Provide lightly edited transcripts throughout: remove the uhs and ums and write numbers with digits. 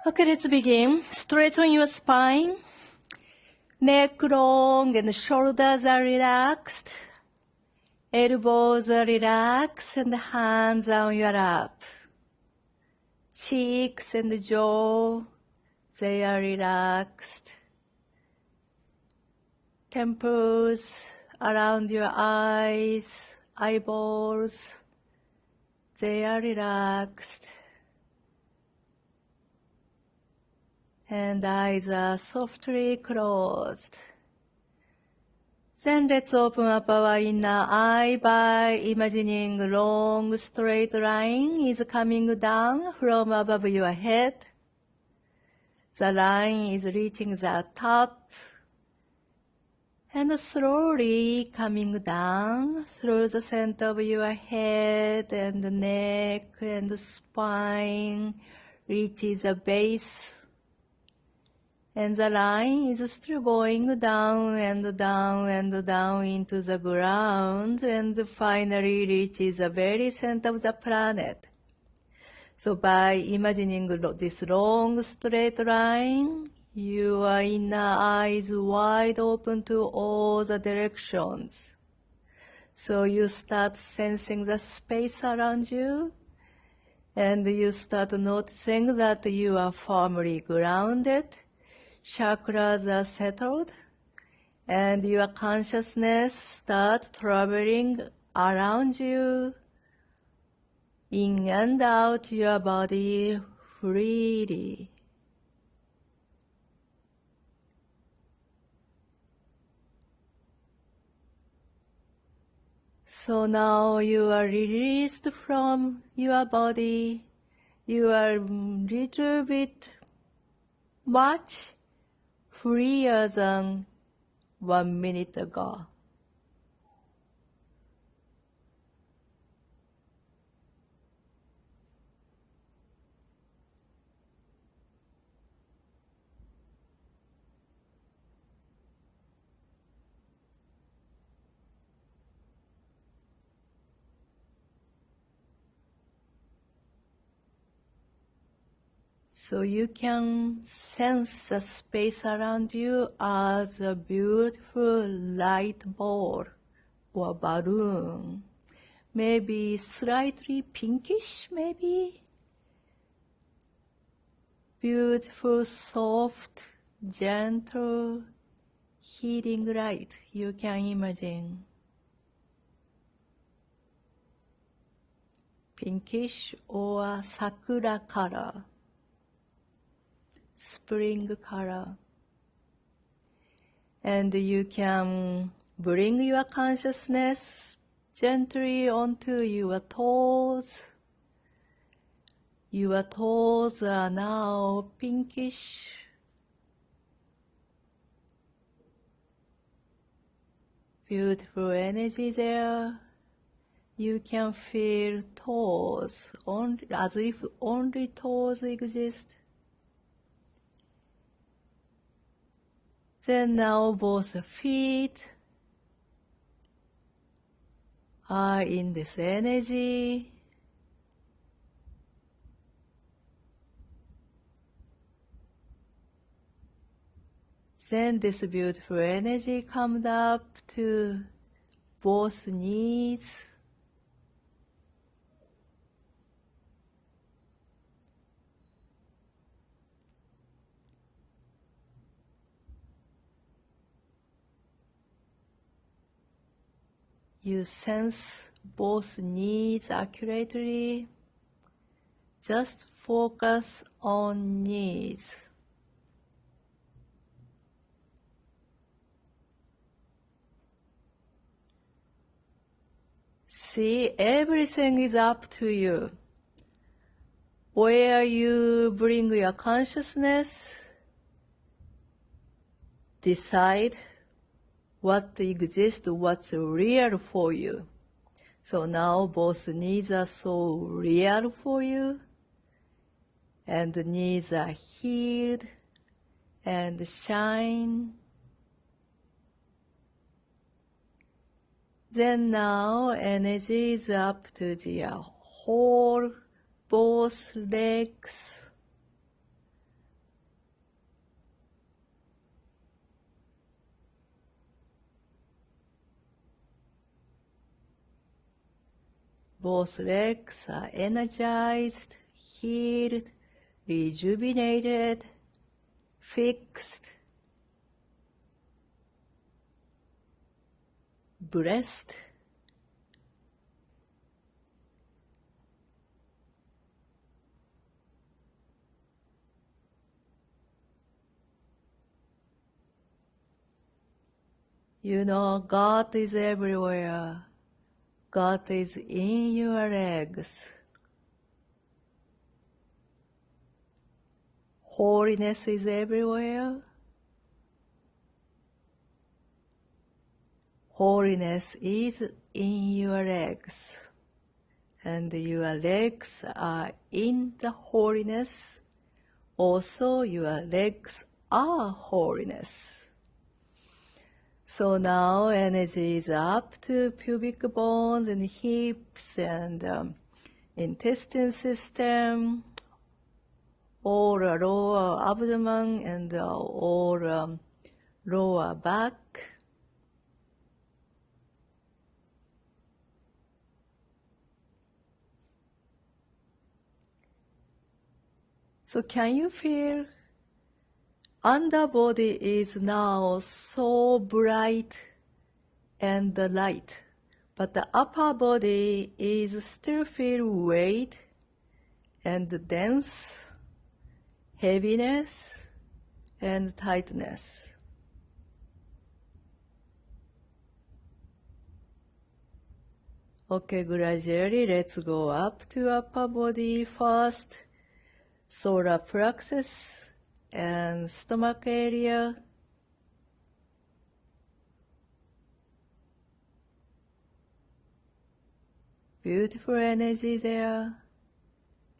Okay, let's begin. Straighten your spine. Neck long and shoulders are relaxed. Elbows are relaxed and hands on your lap. Cheeks and jaw, they are relaxed. Temples around your eyes, eyeballs, they are relaxed. And eyes are softly closed. Then let's open up our inner eye by imagining a long straight line is coming down from above your head. The line is reaching the top and slowly coming down through the center of your head and the neck and the spine, reaches the base. And the line is still going down and down and down into the ground and finally reaches the very center of the planet. So by imagining this long straight line, your inner eye is wide open to all the directions. So you start sensing the space around you, and you start noticing that you are firmly grounded. Chakras are settled, and your consciousness starts traveling around you, in and out your body freely. So now you are released from your body. You are a little bit much freer than 1 minute ago. So you can sense the space around you as a beautiful light ball or balloon. Maybe slightly pinkish, maybe. Beautiful, soft, gentle, healing light you can imagine. Pinkish or sakura color. Spring color. And you can bring your consciousness gently onto your toes. Your toes are now pinkish. Beautiful energy there. You can feel toes, as if only toes exist. Then now both feet are in this energy. Then this beautiful energy comes up to both knees. You sense both knees accurately. Just focus on knees. See, everything is up to you. Where you bring your consciousness, decide what exists, what's real for you. So now both knees are so real for you, and the knees are healed and shine. Then now energy is up to the whole, both legs. Both legs are energized, healed, rejuvenated, fixed, blessed. You know God is everywhere. God is in your legs. Holiness is everywhere. Holiness is in your legs. And your legs are in the holiness. Also, your legs are holiness. So now energy is up to pubic bones and hips and intestine system, all lower abdomen and all lower back. So can you feel underbody is now so bright and light, but the upper body is still feel weight and dense, heaviness and tightness. Okay, gradually let's go up to upper body first, solar plexus and stomach area. Beautiful energy there,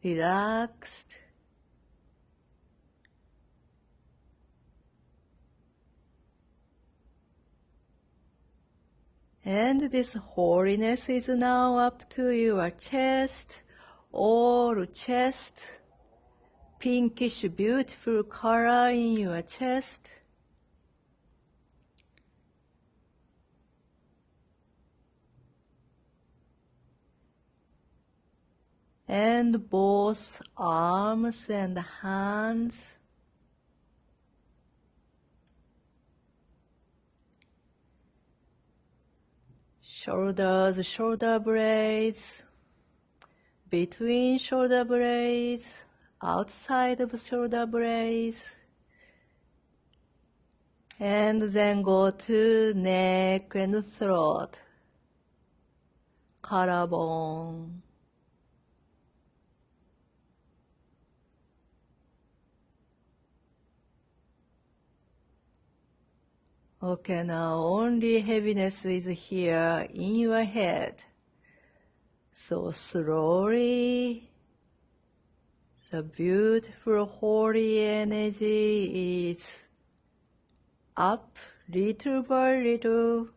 relaxed. And this holiness is now up to your chest, all chest, pinkish beautiful color in your chest. And both arms and hands. Shoulders, shoulder blades, between shoulder blades, outside of shoulder blades. And then go to neck and throat, collarbone. Okay, now only heaviness is here in your head. So slowly, the beautiful holy energy is up little by little,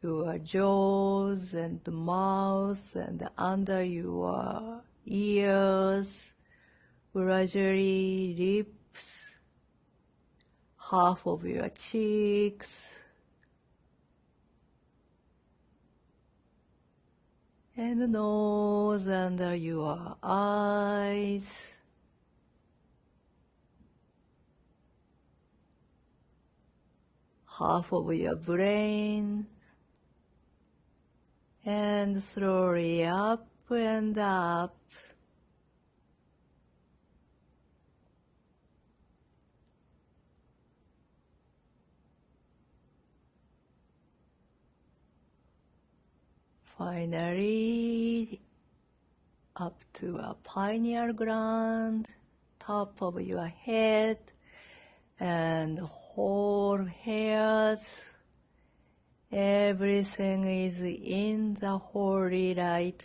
your jaws and mouth and under your ears, gradually lips, half of your cheeks, and nose under your eyes, half of your brain, and slowly up and up. Finally, up to a pineal gland, top of your head, and whole hairs. Everything is in the holy light,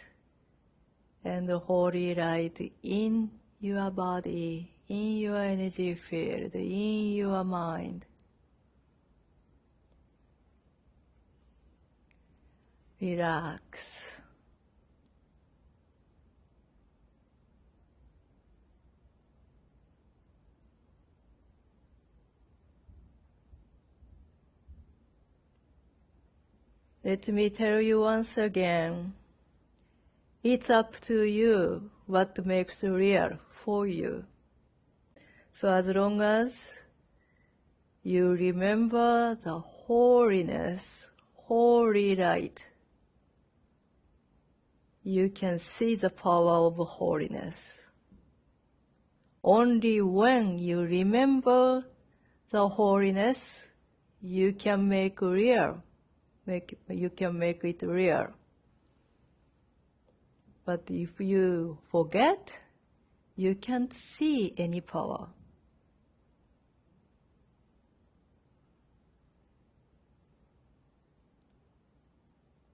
and the holy light in your body, in your energy field, in your mind. Relax. Let me tell you once again, It's up to you what makes real for you. So as long as you remember the holiness, holy light, you can see the power of holiness. Only when you remember the holiness, you can make it real. But if you forget, you can't see any power.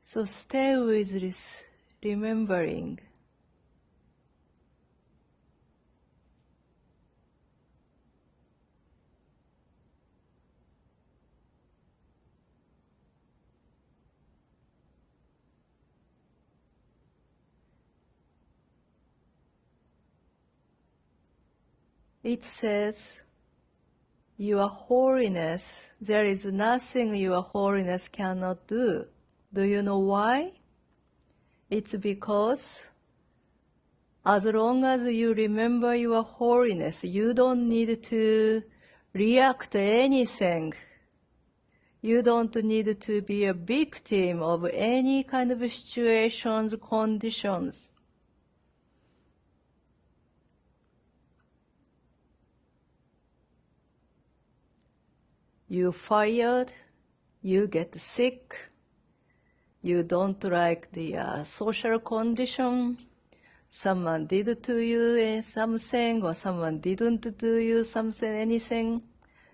So stay with this remembering. It says, Your holiness, there is nothing your holiness cannot do. Do you know why? It's because as long as you remember your holiness, you don't need to react to anything. You don't need to be a victim of any kind of situations, conditions. You fired, you get sick, you don't like the social condition, someone did to you something or someone didn't do you something, anything.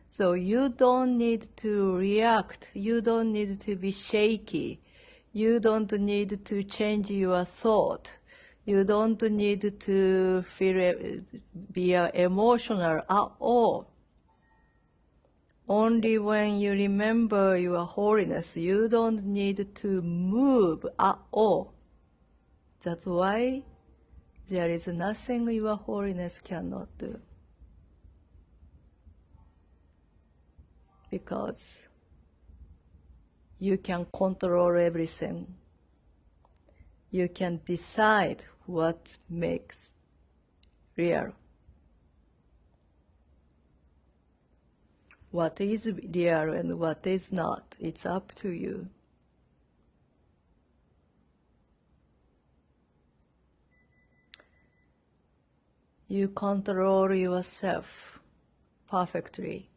So you don't need to react, you don't need to be shaky, you don't need to change your thought, you don't need to be emotional at all. Only when you remember your holiness, you don't need to move at all. That's why there is nothing your holiness cannot do. Because you can control everything. You can decide what makes real. What is real and what is not, it's up to you. You control yourself perfectly.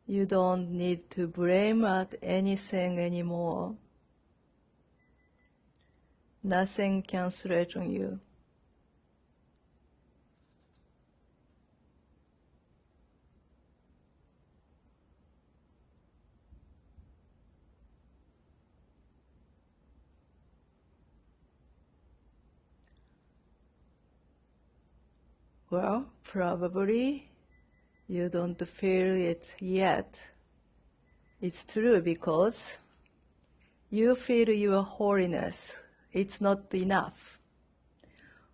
You don't need to blame at anything anymore. Nothing can threaten you. Well, probably you don't feel it yet. It's true because you feel your holiness. It's not enough.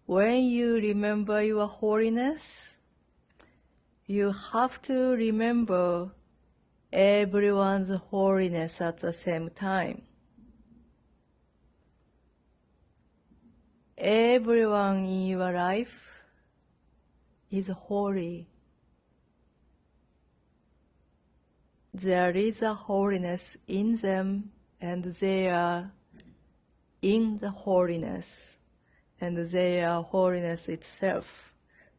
When you remember your holiness, you have to remember everyone's holiness at the same time. Everyone in your life is holy. There is a holiness in them, and they are in the holiness, and they are holiness itself.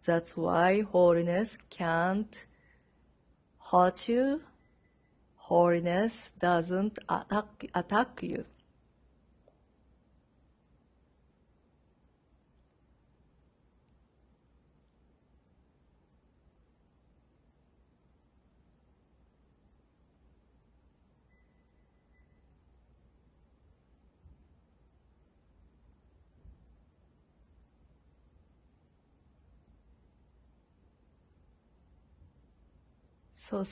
That's why holiness can't hurt you. Holiness doesn't attack you. So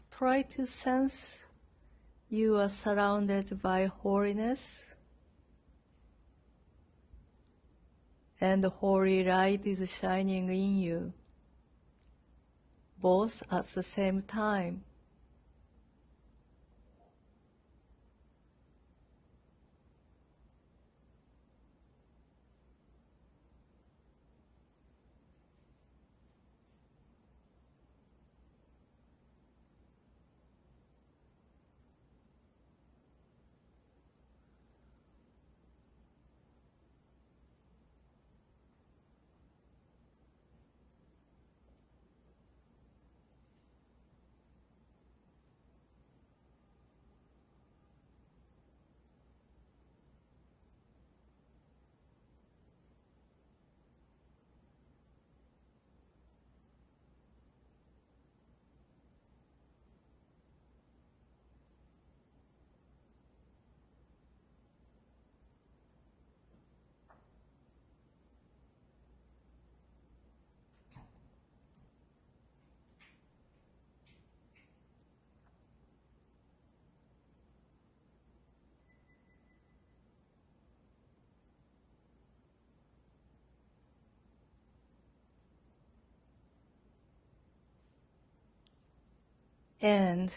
try to sense you are surrounded by holiness, and the holy light is shining in you. both at the same time. And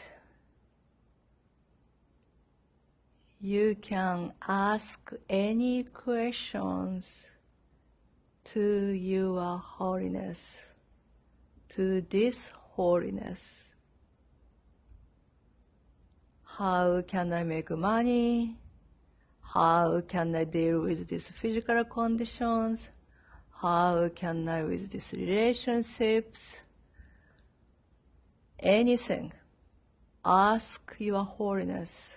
you can ask any questions to your holiness, to this holiness. How can I make money? How can I deal with these physical conditions? How can I with these relationships? Anything. Ask your holiness.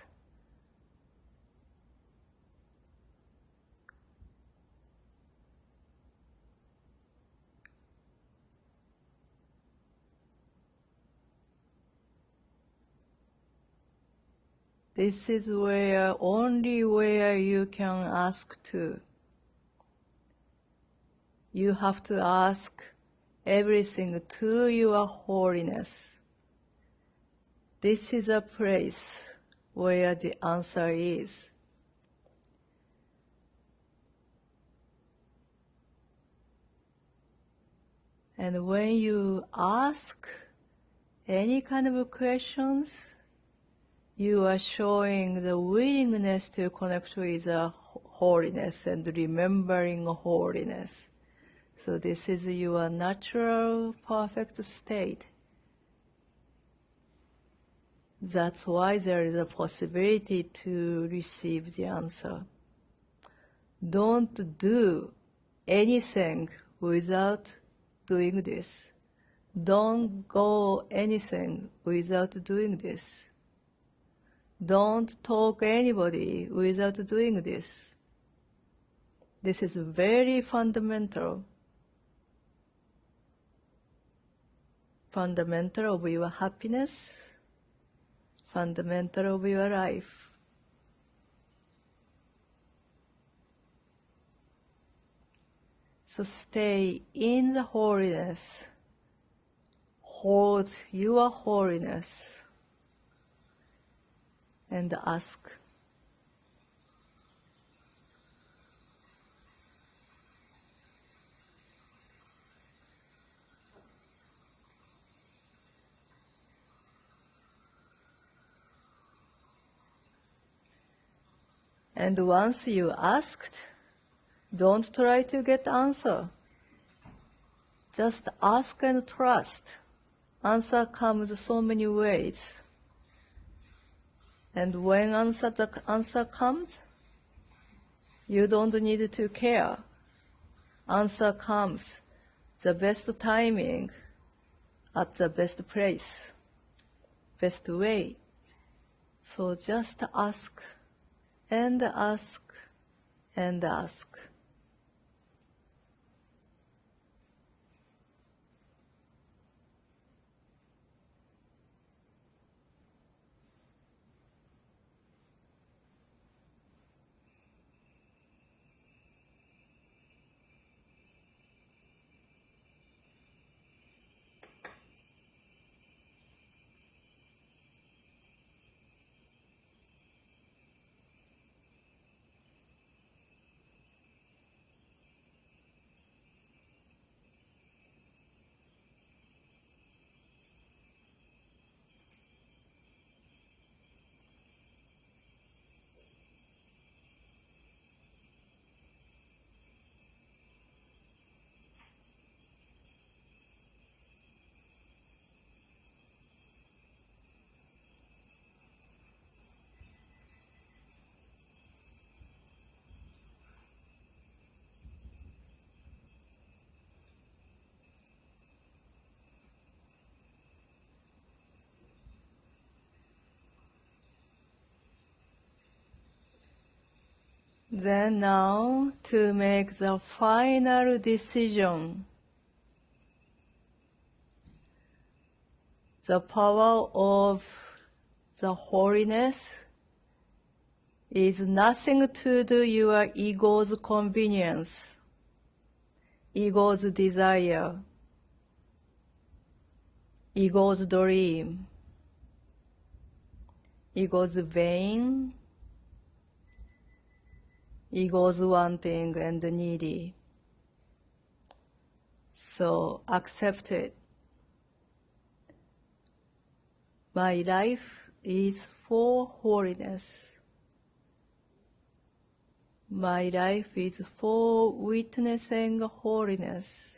This is only where you can ask to. You have to ask everything to your holiness. This is a place where the answer is. And when you ask any kind of questions, you are showing the willingness to connect with the holiness and remembering holiness. So this is your natural, perfect state. That's why there is a possibility to receive the answer. Don't do anything without doing this. Don't go anything without doing this. Don't talk anybody without doing this. This is very fundamental. Fundamental of your happiness, fundamental of your life. So stay in the holiness. Hold your holiness and ask. And once you asked, don't try to get answer. Just ask and trust. Answer comes so many ways. And when the answer comes, you don't need to care. Answer comes the best timing at the best place, best way. So just ask and ask and ask. Then now to make the final decision. The power of the holiness is nothing to do your ego's convenience, ego's desire, ego's dream, ego's vain, ego's wanting and needy. So accept it. My life is for holiness. My life is for witnessing holiness.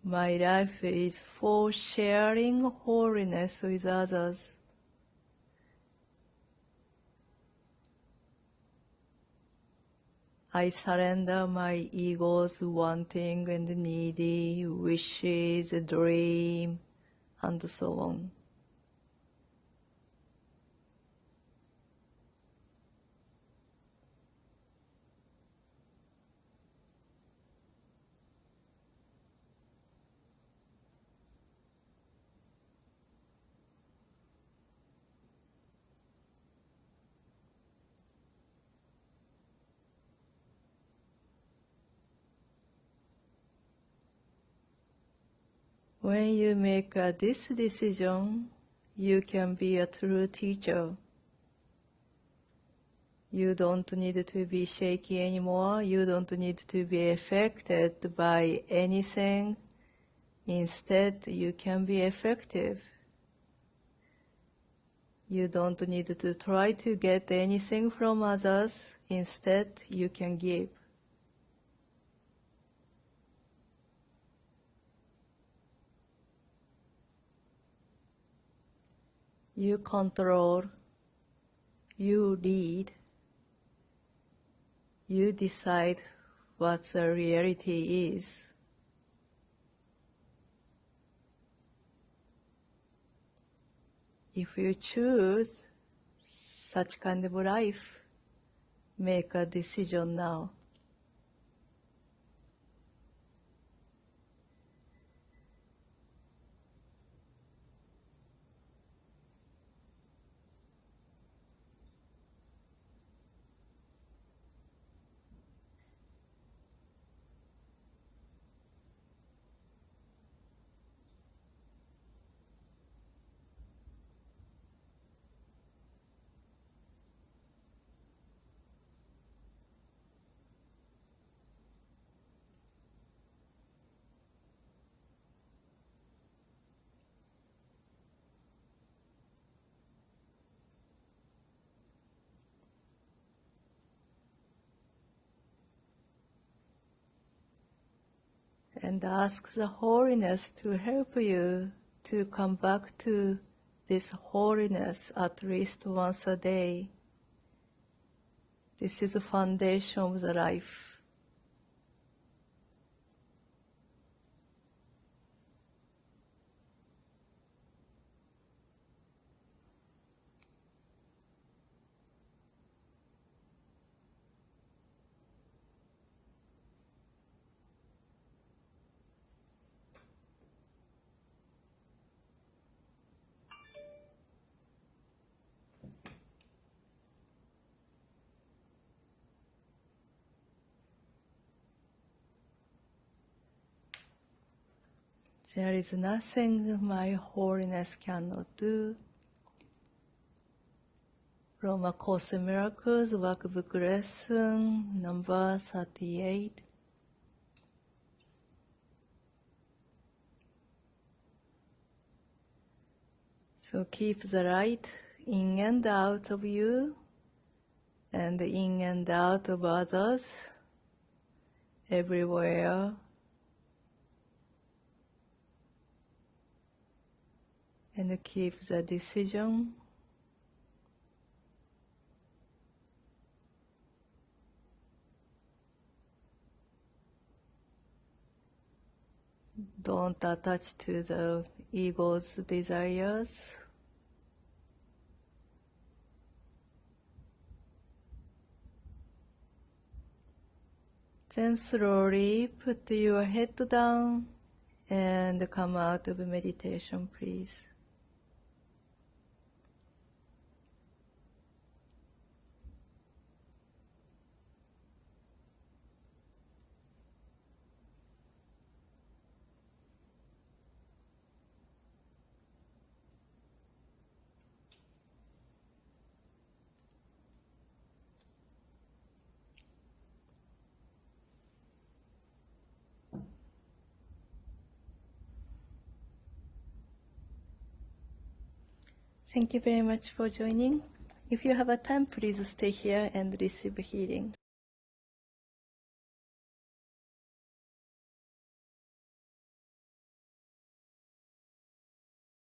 My life is for sharing holiness with others. I surrender my ego's wanting and needy, wishes, dream, and so on. When you make this decision, you can be a true teacher. You don't need to be shaky anymore. You don't need to be affected by anything. Instead, you can be effective. You don't need to try to get anything from others. Instead, you can give. You control, you lead, you decide what the reality is. If you choose such kind of life, make a decision now. And ask the holiness to help you to come back to this holiness at least once a day. This is the foundation of the life. There is nothing my holiness cannot do. From A Course in Miracles, Workbook Lesson number 38. So keep the light in and out of you, and in and out of others, everywhere. And keep the decision. Don't attach to the ego's desires. Then slowly put your head down and come out of meditation, please. Thank you very much for joining. If you have a time, please stay here and receive healing.